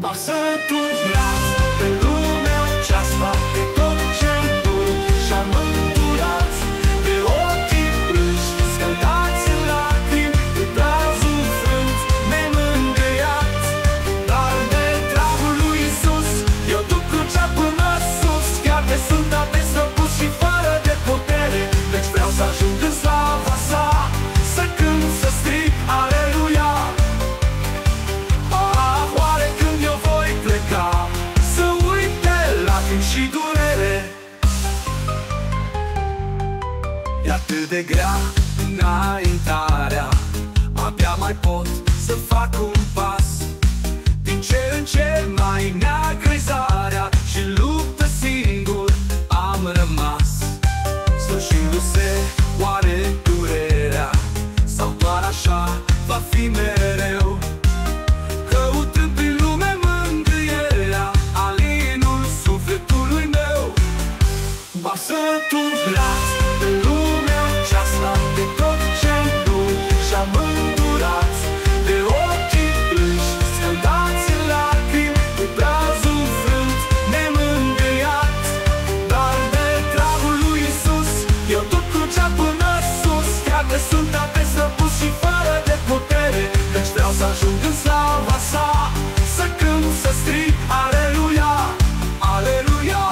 Dar sunt umblat pe lumea aceasta, de tot ce-mi bun și-am îndurat, de ochii plânși, scăldați în lacrimi, de brazul frânt, nemângâiat. Dar de dragul lui Iisus, eu duc crucea până sus, chiar de sunt ades răpus și fără de putere, deci vreau să ajung în slava sa, să cânt, să strig, aleluia. Și durere. E atât de grea înaintarea, abia mai pot să fac un pas. Din ce în ce mai neagră zarea și luptă singur am rămas. Sfârșindu-se oare durerea, sau doar așa va fi mereu? Căutând prin lume mângâierea, alinul sufletului meu. Ba sunt umblat pe lumea aceasta, de tot ce-mi bun și-am îndurat, de ochii plânși, scăldați în lacrimi, de brazul frânt, nemângâiat. Dar de dragul lui Iisus, eu duc crucea până sus, chiar de sunt ades răpus și fără de putere, deci vreau să ajung în slava sa, să cânt, să strig, aleluia, aleluia.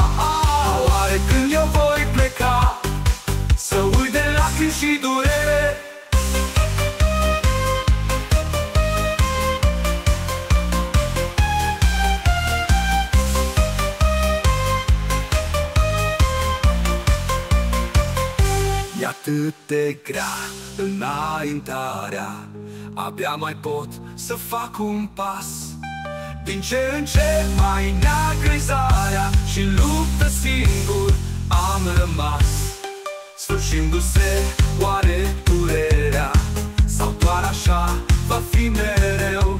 Oare când eu voi pleca, să uit de lacrimi și durere? E atât de grea înaintarea, abia mai pot să fac un pas. Din ce în ce mai neagră zarea și luptă singur am rămas. Sfârșindu-se oare durerea, sau doar așa va fi mereu?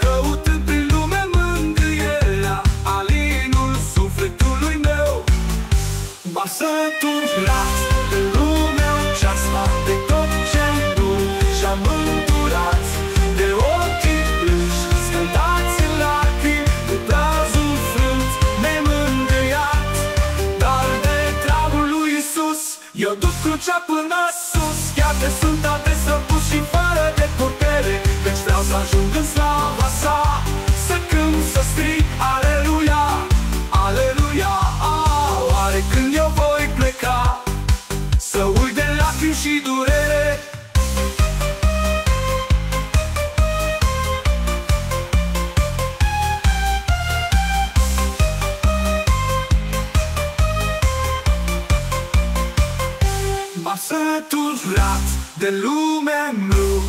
Căutând prin lume mângâierea, alinul sufletului meu. Ba sunt umblat pe lumea aceasta, de tot ce-mi bun și-am îndurat, de ochii plânși, scăldați în lacrimi, de brazul frânt, nemângâiat. Dar de dragul lui Iisus, eu duc crucea până sus, chiar de sunt ades răpus și fără de putere, deci vreau să ajung în slava sa, să cânt, să strig, aleluia, aleluia. Oare când eu voi pleca, să uit de lacrimi și durere? M-am săturat de lumea nu